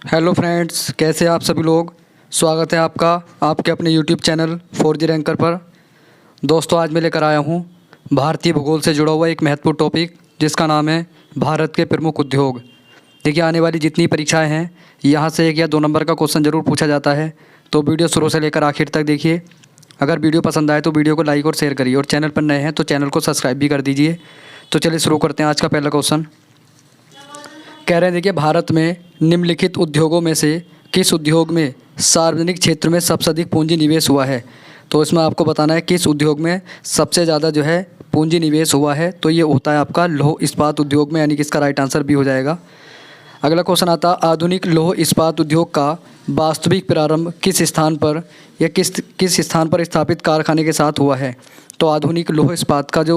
Hello friends, कैसे हैं आप सभी लोग। स्वागत है आपका आपके अपने यूट्यूब चैनल 4G रैंकर पर। दोस्तों, आज मैं लेकर आया हूं भारतीय भूगोल से जुड़ा हुआ एक महत्वपूर्ण टॉपिक, जिसका नाम है भारत के प्रमुख उद्योग। देखिए, आने वाली जितनी परीक्षाएं हैं, यहां से 1 या 2 नंबर का क्वेश्चन ज़रूर पूछा जाता है। तो वीडियो शुरू से लेकर आखिर तक देखिए। अगर वीडियो पसंद आए तो वीडियो को लाइक और शेयर करिए, और चैनल पर नए हैं तो चैनल को सब्सक्राइब भी कर दीजिए। तो चलिए शुरू करते हैं आज का पहला क्वेश्चन। कह रहे हैं, देखिए, भारत में निम्नलिखित उद्योगों में से किस उद्योग में सार्वजनिक क्षेत्र में सबसे अधिक पूंजी निवेश हुआ है। तो इसमें आपको बताना है किस उद्योग में सबसे ज़्यादा जो है पूंजी निवेश हुआ है। तो ये होता है आपका लौह इस्पात उद्योग में, यानी कि इसका राइट आंसर भी हो जाएगा। अगला क्वेश्चन आता, आधुनिक लौह इस्पात उद्योग का वास्तविक प्रारंभ किस स्थान पर या किस स्थान पर स्थापित कारखाने के साथ हुआ है। तो आधुनिक लौह इस्पात का जो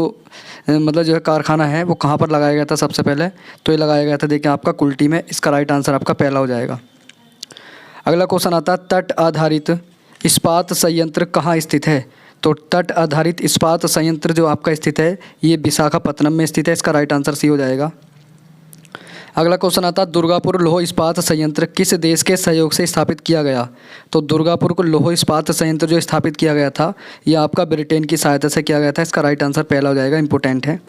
मतलब जो है कारखाना है, वो कहाँ पर लगाया गया था सबसे पहले। तो ये लगाया गया था, देखिए, आपका कुल्टी में। इसका राइट आंसर आपका पहला हो जाएगा। अगला क्वेश्चन आता, तट आधारित इस्पात संयंत्र कहाँ स्थित है। तो तट आधारित इस्पात संयंत्र जो आपका स्थित है, ये विशाखापत्तनम में स्थित है। इसका राइट आंसर सी हो जाएगा। अगला क्वेश्चन आता, दुर्गापुर लौह इस्पात संयंत्र किस देश के सहयोग से स्थापित किया गया। तो दुर्गापुर को लौह इस्पात संयंत्र जो स्थापित किया गया था, यह आपका ब्रिटेन की सहायता से किया गया था। इसका राइट आंसर पहला हो जाएगा, इंपॉर्टेंट है।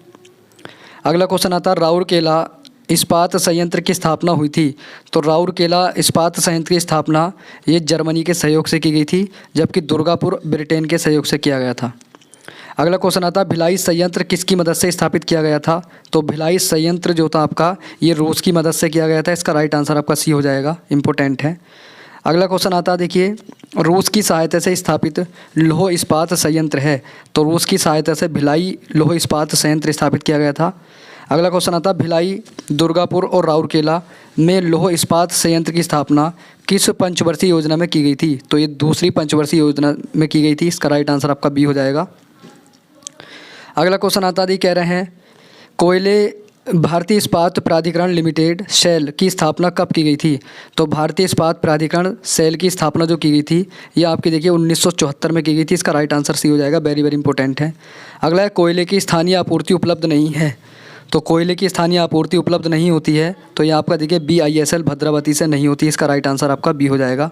अगला क्वेश्चन आता, राउरकेला इस्पात संयंत्र की स्थापना हुई थी। तो राउरकेला इस्पात संयंत्र की स्थापना ये जर्मनी के सहयोग से की गई थी, जबकि दुर्गापुर ब्रिटेन के सहयोग से किया गया था। अगला क्वेश्चन आता, भिलाई संयंत्र किसकी मदद से स्थापित किया गया था। तो भिलाई संयंत्र जो था आपका, ये रूस की मदद से किया गया था। इसका राइट आंसर आपका सी हो जाएगा, इंपॉर्टेंट है। अगला क्वेश्चन आता, देखिए, रूस की सहायता से स्थापित लौह इस्पात संयंत्र है। तो रूस की सहायता से भिलाई लौह इस्पात संयंत्र स्थापित किया गया था। अगला क्वेश्चन आता, भिलाई, दुर्गापुर और राउरकेला में लौह इस्पात संयंत्र की स्थापना किस पंचवर्षीय योजना में की गई थी। तो ये दूसरी पंचवर्षीय योजना में की गई थी। इसका राइट आंसर आपका बी हो जाएगा। अगला क्वेश्चन आता है, कह रहे हैं, भारतीय इस्पात प्राधिकरण लिमिटेड सेल की स्थापना कब की गई थी। तो भारतीय इस्पात प्राधिकरण सेल की स्थापना जो की गई थी, ये आपकी देखिए 1974 में की गई थी। इसका राइट आंसर सी हो जाएगा, वेरी वेरी इंपॉर्टेंट है। अगला है, कोयले की स्थानीय आपूर्ति उपलब्ध नहीं है। तो कोयले की स्थानीय आपूर्ति उपलब्ध नहीं होती है, तो ये आपका देखिए BISL भद्रावती से नहीं होती। इसका राइट आंसर आपका बी हो जाएगा।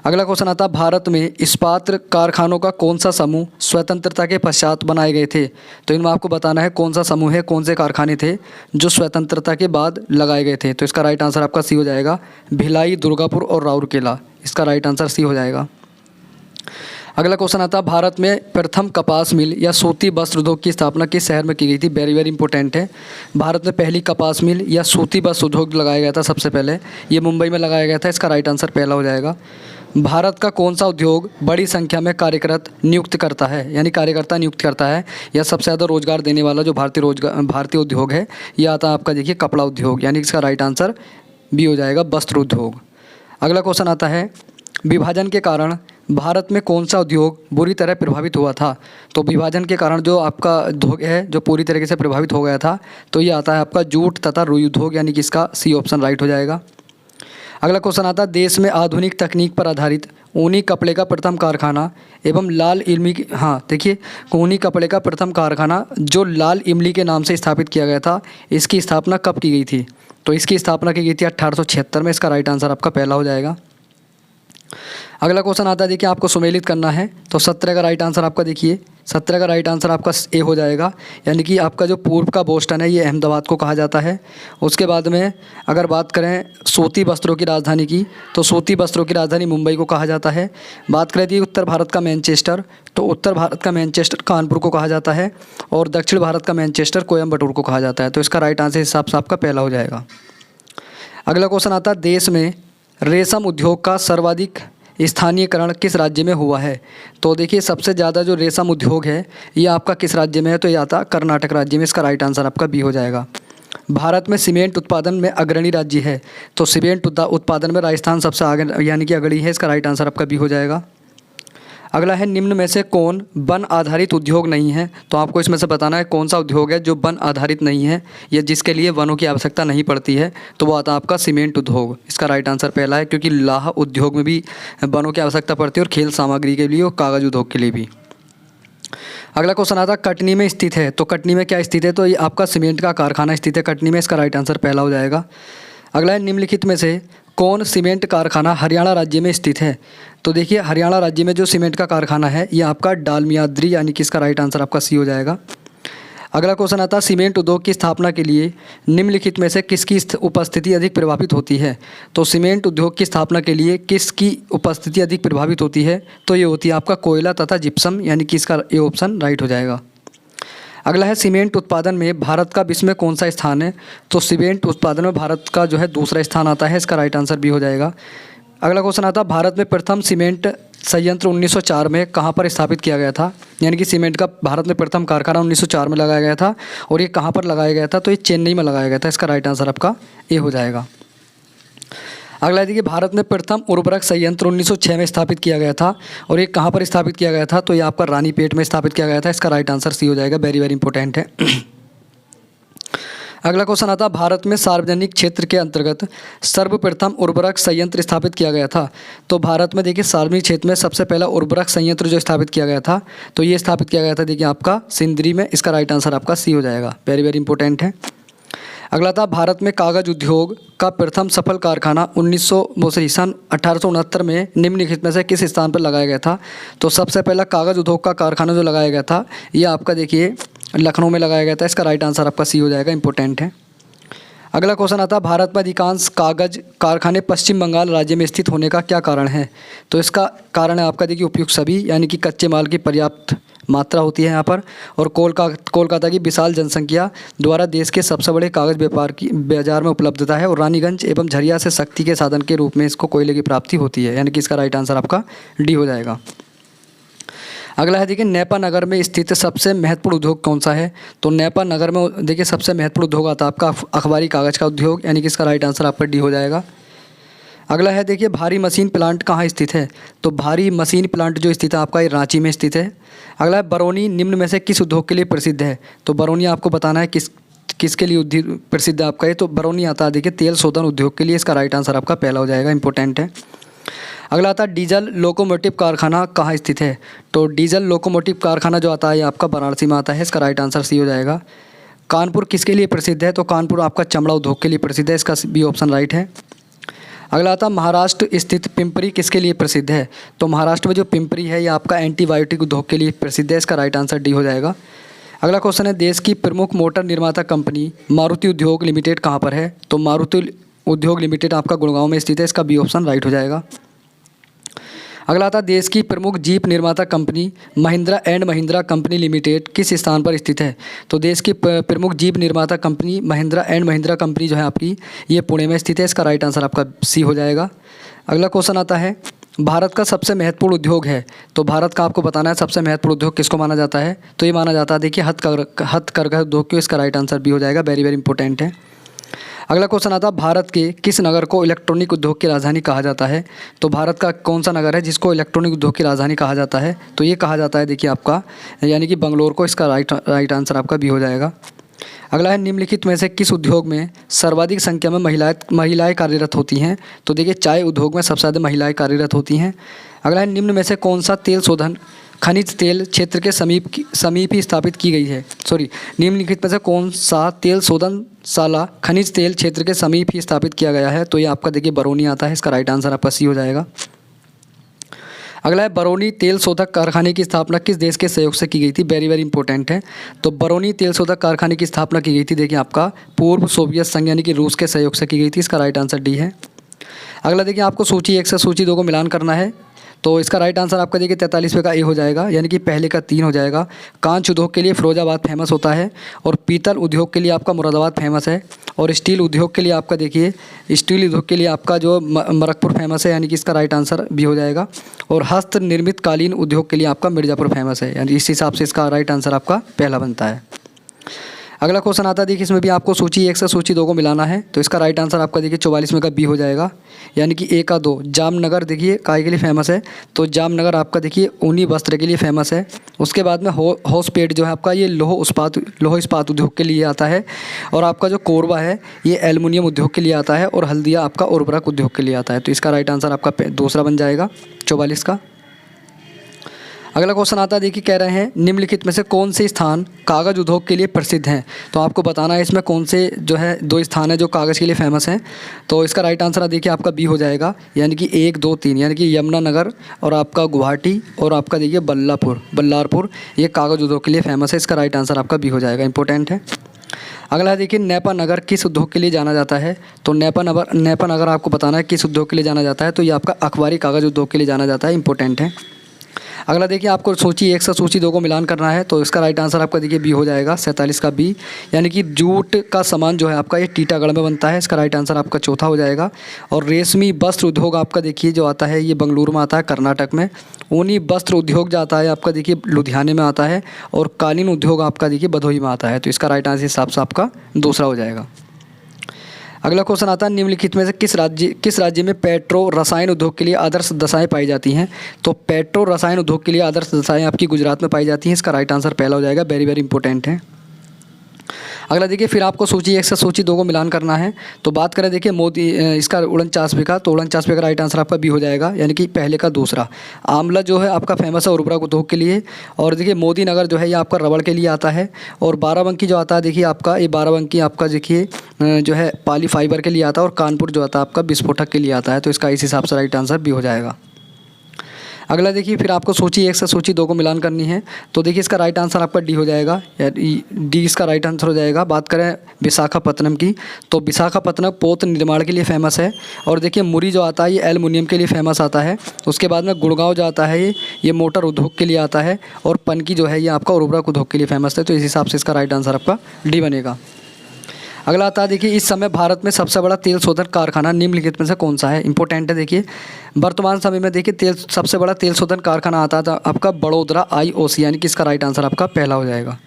अगला क्वेश्चन आता, भारत में इस्पात कारखानों का कौन सा समूह स्वतंत्रता के पश्चात बनाए गए थे। तो इनमें आपको बताना है कौन सा समूह है, कौन से कारखाने थे जो स्वतंत्रता के बाद लगाए गए थे। तो इसका राइट आंसर आपका सी हो जाएगा, भिलाई, दुर्गापुर और राउरकेला। इसका राइट आंसर सी हो जाएगा। अगला क्वेश्चन आता, भारत में प्रथम कपास मिल या सूती वस्त्र उद्योग की स्थापना किस शहर में की गई थी। वेरी वेरी इंपॉर्टेंट है। भारत में पहली कपास मिल या सूती वस्त्र उद्योग लगाया गया था सबसे पहले, ये मुंबई में लगाया गया था। इसका राइट आंसर पहला हो जाएगा। भारत का कौन सा उद्योग बड़ी संख्या में कार्यरत नियुक्त करता है, यानी कार्यकर्ता नियुक्त करता है, या सबसे ज़्यादा रोजगार देने वाला जो भारतीय उद्योग है, ये आता है आपका देखिए कपड़ा उद्योग, यानी इसका राइट आंसर बी हो जाएगा, वस्त्र उद्योग। अगला क्वेश्चन आता है, विभाजन के कारण भारत में कौन सा उद्योग बुरी तरह प्रभावित हुआ था। तो विभाजन के कारण जो आपका उद्योग है जो पूरी तरीके से प्रभावित हो गया था, तो ये आता है आपका जूट तथा रुई उद्योग, यानी कि इसका सी ऑप्शन राइट हो जाएगा। अगला क्वेश्चन आता है, देश में आधुनिक तकनीक पर आधारित ऊनी कपड़े का प्रथम कारखाना एवं लाल इमली देखिए, ऊनी कपड़े का प्रथम कारखाना जो लाल इमली के नाम से स्थापित किया गया था, इसकी स्थापना कब की गई थी। तो इसकी स्थापना की गई थी 1876 में। इसका राइट आंसर आपका पहला हो जाएगा। अगला क्वेश्चन आता है, देखिए, आपको सुमेलित करना है। तो 17 का राइट आंसर आपका देखिए, 17 का राइट आंसर आपका ए हो जाएगा, यानी कि आपका जो पूर्व का बोस्टन है, ये अहमदाबाद को कहा जाता है। उसके बाद में अगर बात करें सूती वस्त्रों की राजधानी की, तो सूती वस्त्रों की राजधानी मुंबई को कहा जाता है। बात करें थी उत्तर भारत का मैनचेस्टर, तो उत्तर भारत का मैनचेस्टर कानपुर को कहा जाता है, और दक्षिण भारत का मैनचेस्टर कोयम्बटूर को कहा जाता है। तो इसका राइट आंसर हिसाब से आपका पहला हो जाएगा। अगला क्वेश्चन आता है, देश में रेशम उद्योग का सर्वाधिक स्थानीयकरण किस राज्य में हुआ है। तो देखिए, सबसे ज़्यादा जो रेशम उद्योग है, ये आपका किस राज्य में है। तो ये आता कर्नाटक राज्य में। इसका राइट आंसर आपका बी हो जाएगा। भारत में सीमेंट उत्पादन में अग्रणी राज्य है। तो सीमेंट उत्पादन में राजस्थान सबसे आगे, यानी कि अग्रणी है। इसका राइट आंसर आपका बी हो जाएगा। अगला है, निम्न में से कौन वन आधारित उद्योग नहीं है। तो आपको इसमें से बताना है कौन सा उद्योग है जो वन आधारित नहीं है, या जिसके लिए वनों की आवश्यकता नहीं पड़ती है। तो वो आता है आपका सीमेंट उद्योग। इसका राइट आंसर पहला है, क्योंकि लाह उद्योग में भी वनों की आवश्यकता पड़ती है, और खेल सामग्री के लिए और कागज़ उद्योग के लिए भी। अगला क्वेश्चन आता है, कटनी में स्थित है। तो कटनी में क्या स्थित है। तो ये आपका सीमेंट का कारखाना स्थित है कटनी में। इसका राइट आंसर पहला हो जाएगा। अगला है निम्नलिखित में से कौन सीमेंट कारखाना हरियाणा राज्य में स्थित है? तो देखिए हरियाणा राज्य में जो सीमेंट का कारखाना है ये आपका डालमियाद्री, यानी कि इसका राइट आंसर आपका सी हो जाएगा। अगला क्वेश्चन आता है सीमेंट उद्योग की स्थापना के लिए निम्नलिखित में से किसकी उपस्थिति अधिक प्रभावित होती है? तो सीमेंट उद्योग की स्थापना के लिए किसकी उपस्थिति अधिक प्रभावित होती है? तो ये होती है आपका कोयला तथा जिप्सम, यानी कि इसका ये ऑप्शन राइट हो जाएगा। अगला है सीमेंट उत्पादन में भारत का विश्व में कौन सा स्थान है? तो सीमेंट उत्पादन में भारत का जो है दूसरा स्थान आता है, इसका राइट आंसर भी हो जाएगा। अगला क्वेश्चन आता है भारत में प्रथम सीमेंट संयंत्र 1904 में कहाँ पर स्थापित किया गया था? यानी कि सीमेंट का भारत में प्रथम कारखाना 1904 में लगाया गया था, और ये कहाँ पर लगाया गया था? तो ये चेन्नई में लगाया गया था, इसका राइट आंसर आपका ए हो जाएगा। अगला देखिए भारत में प्रथम उर्वरक संयंत्र 1906 में स्थापित किया गया था, और ये कहाँ पर स्थापित किया गया था? तो ये आपका रानीपेट में स्थापित किया गया था, इसका राइट आंसर सी हो जाएगा। वेरी वेरी इंपॉर्टेंट है। अगला क्वेश्चन आता है भारत में सार्वजनिक क्षेत्र के अंतर्गत सर्वप्रथम उर्वरक संयंत्र स्थापित किया गया था। तो भारत में देखिए सार्वजनिक क्षेत्र में सबसे पहला उर्वरक संयंत्र जो स्थापित किया गया था, तो ये स्थापित किया गया था देखिए आपका सिंदरी में, इसका राइट आंसर आपका सी हो जाएगा। वेरी वेरी इंपॉर्टेंट है। अगला था भारत में कागज उद्योग का प्रथम सफल कारखाना सन 1869 में निम्नलिखित में से किस स्थान पर लगाया गया था? तो सबसे पहला कागज उद्योग का कारखाना जो लगाया गया था ये आपका देखिए लखनऊ में लगाया गया था, इसका राइट आंसर आपका सी हो जाएगा। इंपॉर्टेंट है। अगला क्वेश्चन आता है भारत में अधिकांश कागज कारखाने पश्चिम बंगाल राज्य में स्थित होने का क्या कारण है? तो इसका कारण है आपका देखिए उपयुक्त सभी, यानी कि कच्चे माल की पर्याप्त मात्रा होती है यहाँ पर, और कोलकाता की विशाल जनसंख्या द्वारा देश के सबसे बड़े कागज व्यापार की बाजार में उपलब्धता है, और रानीगंज एवं झरिया से शक्ति के साधन के रूप में इसको कोयले की प्राप्ति होती है, यानी कि इसका राइट आंसर आपका डी हो जाएगा। अगला है देखिए नेपा नगर में स्थित सबसे महत्वपूर्ण उद्योग कौन सा है? तो नेपा नगर में देखिए सबसे महत्वपूर्ण उद्योग आता है आपका अखबारी कागज़ का उद्योग, यानी कि इसका राइट आंसर आपका डी हो जाएगा। अगला है देखिए भारी मशीन प्लांट कहाँ स्थित है? तो भारी मशीन प्लांट जो स्थित है आपका ये रांची में स्थित है। अगला है बरौनी निम्न में से किस उद्योग के लिए प्रसिद्ध है? तो बरौनी आपको बताना है किसके लिए प्रसिद्ध है आपका ये, तो बरौनी आता है देखिए तेल शोधन उद्योग के लिए, इसका राइट आंसर आपका पहला हो जाएगा। इंपॉर्टेंट है। अगला आता है डीजल लोकोमोटिव कारखाना कहाँ स्थित है? तो डीजल लोकोमोटिव कारखाना जो आता है ये आपका वाराणसी में आता है, इसका राइट आंसर सी हो जाएगा। कानपुर किसके लिए प्रसिद्ध है? तो कानपुर आपका चमड़ा उद्योग के लिए प्रसिद्ध है, इसका बी ऑप्शन राइट है। अगला आता है महाराष्ट्र स्थित पिंपरी किसके लिए प्रसिद्ध है? तो महाराष्ट्र में जो पिंपरी है ये आपका एंटीबायोटिक उद्योग के लिए प्रसिद्ध है, इसका राइट आंसर डी हो जाएगा। अगला क्वेश्चन है देश की प्रमुख मोटर निर्माता कंपनी मारुति उद्योग लिमिटेड कहाँ पर है? तो मारुति उद्योग लिमिटेड आपका गुड़गांव में स्थित है, इसका बी ऑप्शन राइट हो जाएगा। अगला आता है देश की प्रमुख जीप निर्माता company Mahindra and Mahindra company limited किस स्थान पर स्थित है? तो देश की प्रमुख जीप निर्माता company Mahindra and Mahindra company जो है आपकी ये पुणे में स्थित है, इसका राइट आंसर आपका सी हो जाएगा। अगला क्वेश्चन आता है भारत का सबसे महत्वपूर्ण उद्योग है, तो भारत का आपको बताना है सबसे महत्वपूर्ण उद्योग किसको माना जाता है? तो ये माना जाता है देखिए हथकरघा उद्योग को, इसका राइट आंसर भी हो जाएगा। वेरी वेरी इंपॉर्टेंट है। अगला क्वेश्चन आता है भारत के किस नगर को इलेक्ट्रॉनिक उद्योग की राजधानी कहा जाता है? तो भारत का कौन सा नगर है जिसको इलेक्ट्रॉनिक उद्योग की राजधानी कहा जाता है? तो ये कहा जाता है देखिए आपका यानी कि बंगलोर को, इसका राइट आंसर आपका भी हो जाएगा। अगला है निम्नलिखित में से किस उद्योग में सर्वाधिक संख्या में महिलाएं कार्यरत होती हैं? तो देखिए चाय उद्योग में सबसे ज़्यादा महिलाएं कार्यरत होती हैं। अगला है निम्न में से कौन सा तेल शोधन खनिज तेल क्षेत्र के समीप ही स्थापित की गई है? निम्नलिखित में से कौन सा तेल शोधनशाला खनिज तेल क्षेत्र के समीप ही स्थापित किया गया है? तो ये आपका देखिए बरौनी आता है, इसका राइट आंसर आपका सी हो जाएगा। अगला है बरौनी तेल शोधक कारखाने की स्थापना किस देश के सहयोग से की गई थी? वेरी वेरी इंपॉर्टेंट है। तो बरौनी तेल शोधक कारखाने की स्थापना की गई थी देखिए आपका पूर्व सोवियत संघ यानी कि रूस के सहयोग से की गई थी, इसका राइट आंसर डी है। अगला देखिए आपको सूची 1 से सूची 2 को मिलान करना है, तो इसका राइट आंसर आपका देखिए 43वें का ए हो जाएगा, यानी कि पहले का 3 हो जाएगा। कांच उद्योग के लिए फिरोजाबाद फेमस होता है, और पीतल उद्योग के लिए आपका मुरादाबाद फेमस है, और स्टील उद्योग के लिए आपका देखिए स्टील उद्योग के लिए आपका जो मरकपुर फेमस है, यानी कि इसका राइट आंसर भी हो जाएगा। और हस्त निर्मित कालीन उद्योग के लिए आपका मिर्ज़ापुर फेमस है, यानी इस हिसाब से इसका राइट आंसर आपका पहला बनता है। अगला क्वेश्चन आता है देखिए इसमें भी आपको सूची 1 से सूची 2 को मिलाना है, तो इसका राइट आंसर आपका देखिए 44वें का बी हो जाएगा, यानी कि ए का 2। जामनगर देखिए काय के लिए फेमस है? तो जामनगर आपका देखिए ऊनी वस्त्र के लिए फेमस है। उसके बाद में होसपेट जो है आपका ये लोह इस्पात उद्योग के लिए आता है, और आपका जो कोरबा है ये एल्युमिनियम उद्योग के लिए आता है, और हल्दिया आपका उर्वरक उद्योग के लिए आता है। तो इसका राइट आंसर आपका दूसरा बन जाएगा 44 का। अगला क्वेश्चन आता है, देखिए कह रहे हैं निम्नलिखित में से कौन से स्थान कागज़ उद्योग के लिए प्रसिद्ध हैं। तो आपको बताना है इसमें कौन से जो है 2 स्थान है जो कागज़ के लिए फेमस हैं। तो इसका राइट आंसर देखिए आपका बी हो जाएगा, यानी कि 1, 2, 3, यानी कि यमुनानगर और आपका गुवाहाटी और आपका देखिए बल्लारपुर ये कागज़ उद्योग के लिए फेमस है। इसका राइट आंसर आपका बी हो जाएगा, इंपॉर्टेंट है। अगला देखिए नेपा नगर किस उद्योग के लिए जाना जाता है। तो नेपा नगर आपको बताना है किस उद्योग के लिए जाना जाता है। तो ये आपका अखबारी कागज़ उद्योग के लिए जाना जाता है, इंपॉर्टेंट है। अगला देखिए आपको सूची 1 से सूची 2 को मिलान करना है। तो इसका राइट आंसर आपका देखिए बी हो जाएगा, 47 का बी, यानी कि जूट का सामान जो है आपका ये टीटागढ़ में बनता है। इसका राइट आंसर आपका चौथा हो जाएगा। और रेशमी वस्त्र उद्योग आपका देखिए जो आता है ये बेंगलुरु में आता है, कर्नाटक में। ऊनी वस्त्र उद्योग जो आता है आपका देखिए लुधियाने में आता है। और कालीन उद्योग आपका देखिए भदोही में आता है। तो इसका राइट आंसर हिसाब से आपका दूसरा हो जाएगा। अगला क्वेश्चन आता है, निम्नलिखित में से किस राज्य में पेट्रो रसायन उद्योग के लिए आदर्श दशाएं पाई जाती हैं। तो पेट्रो रसायन उद्योग के लिए आदर्श दशाएं आपकी गुजरात में पाई जाती हैं। इसका राइट आंसर पहला हो जाएगा, वेरी वेरी इंपॉर्टेंट है। अगला देखिए फिर आपको सूची 1 से सूची 2 को मिलान करना है। तो बात करें देखिए मोदी इसका 49 का, तो 49 का राइट आंसर आपका बी हो जाएगा, यानी कि पहले का दूसरा। आंवला जो है आपका फेमस है उर्वरक उद्योग के लिए। और देखिए मोदी नगर जो है ये आपका रबड़ के लिए आता है। और बाराबंकी जो आता है देखिए आपका ये बाराबंकी आपका देखिए जो है पॉली फाइबर के लिए आता है। और कानपुर जो आता है आपका विस्फोटक के लिए आता है। तो इसका इस हिसाब से राइट आंसर बी हो जाएगा। अगला देखिए फिर आपको सूची 1 से सूची 2 को मिलान करनी है। तो देखिए इसका राइट आंसर आपका डी हो जाएगा, डी इसका राइट आंसर हो जाएगा। बात करें विशाखापत्तनम की, तो विशाखापत्तनम पोत निर्माण के लिए फेमस है। और देखिए मुरी जो आता है ये एल्युमिनियम के लिए फेमस आता है। उसके बाद में गुड़गांव जो आता है ये मोटर उद्योग के लिए आता है। और पनकी जो है ये आपका उर्वरक उद्योग के लिए फेमस है। तो इस हिसाब से इसका राइट आंसर आपका डी बनेगा। अगला आता है देखिए इस समय भारत में सबसे बड़ा तेल शोधन कारखाना निम्नलिखित में से कौन सा है। इंपॉर्टेंट है, देखिए वर्तमान समय में देखिए सबसे बड़ा तेल शोधन कारखाना आता था आपका बड़ोदरा IOC, यानी कि इसका राइट आंसर आपका पहला हो जाएगा।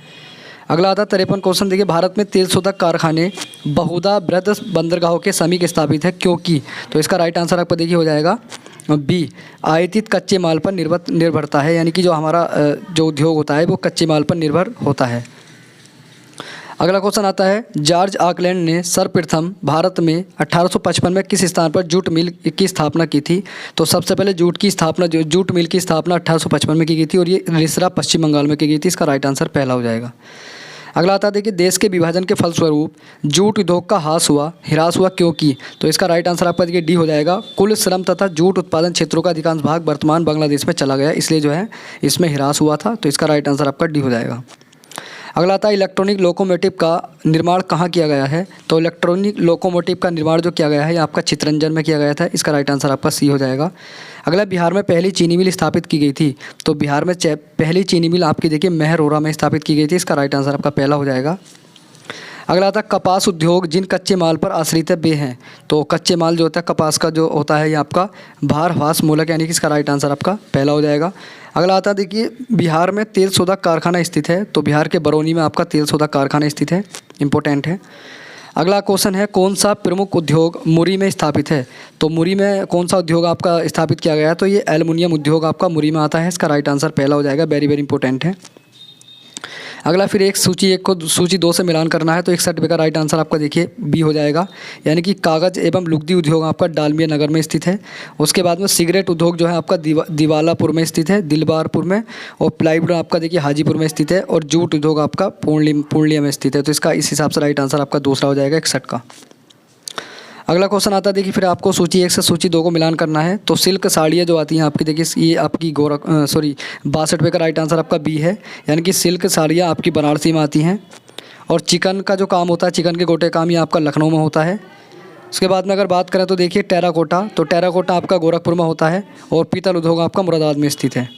अगला आता है 53 क्वेश्चन, देखिए भारत में तेल शोधक कारखाने बहुधा वृहद बंदरगाहों के समीप स्थापित है क्योंकि। तो इसका राइट आंसर आपको देखिए हो जाएगा बी, आयातित कच्चे माल पर निर्भरता है, यानी कि जो हमारा जो उद्योग होता है वो कच्चे माल पर निर्भर होता है। अगला क्वेश्चन आता है, जॉर्ज ऑकलैंड ने सर्वप्रथम भारत में 1855 में किस स्थान पर जूट मिल की स्थापना की थी। तो सबसे पहले जूट मिल की स्थापना 1855 में की गई थी। और ये रिसरा पश्चिम बंगाल में की गई थी। इसका राइट आंसर पहला हो जाएगा। अगला आता है देखिए देश के विभाजन के फलस्वरूप जूट उद्योग का हिरास हुआ क्योंकि। तो इसका राइट आंसर आपका देखिए डी हो जाएगा। कुल श्रम तथा जूट उत्पादन क्षेत्रों का अधिकांश भाग वर्तमान बांग्लादेश में चला गया, इसलिए जो है इसमें हिरास हुआ था। तो इसका राइट आंसर आपका डी हो जाएगा। अगला आता है इलेक्ट्रॉनिक लोकोमोटिव का निर्माण कहाँ किया गया है। तो इलेक्ट्रॉनिक लोकोमोटिव का निर्माण जो किया गया है ये आपका चितरंजन में किया गया था। इसका राइट आंसर आपका सी हो जाएगा। अगला बिहार में पहली चीनी मिल स्थापित की गई थी। तो बिहार में पहली चीनी मिल आपकी देखिए महरौरा में स्थापित की गई थी। इसका राइट आंसर आपका पहला हो जाएगा। अगला आता है कपास उद्योग जिन कच्चे माल पर आश्रित है वे हैं। तो कच्चे माल जो होता है कपास का जो होता है ये आपका भारवास मूलक, यानी कि इसका राइट आंसर आपका पहला हो जाएगा। अगला आता है देखिए बिहार में तेल शोधक कारखाना स्थित है। तो बिहार के बरौनी में आपका तेल शोधक कारखाना स्थित है, इंपॉर्टेंट है। अगला क्वेश्चन है, कौन सा प्रमुख उद्योग मुरी में स्थापित है। तो मुरी में कौन सा उद्योग आपका स्थापित किया गया है। तो ये एल्युमिनियम उद्योग आपका मुरी में आता है। इसका राइट आंसर पहला हो जाएगा, वेरी वेरी इंपॉर्टेंट है। अगला फिर सूची 1 को सूची 2 से मिलान करना है। तो 61 का राइट आंसर आपका देखिए बी हो जाएगा, यानी कि कागज़ एवं लुगदी उद्योग आपका डालमिया नगर में स्थित है। उसके बाद में सिगरेट उद्योग जो है आपका दिवालापुर में स्थित है, दिलबारपुर में। और प्लाईवुड आपका देखिए हाजीपुर में स्थित है। और जूट उद्योग आपका पूर्णिया में स्थित है। तो इसका इस हिसाब से राइट आंसर आपका दूसरा हो जाएगा, 61 का। अगला क्वेश्चन आता है देखिए फिर आपको सूची 1 से सूची 2 को मिलान करना है। तो सिल्क साड़ियाँ जो आती हैं आपकी देखिए ये आपकी 62 का राइट आंसर आपका बी है, यानी कि सिल्क साड़ियाँ आपकी बनारसी में आती हैं। और चिकन का जो काम होता है, चिकन के गोटे काम ये आपका लखनऊ में होता है। उसके बाद में अगर बात करें तो देखिए टेराकोटा, तो टेराकोटा आपका गोरखपुर में होता है। और पीतल उद्योग आपका मुरादाबाद में स्थित है।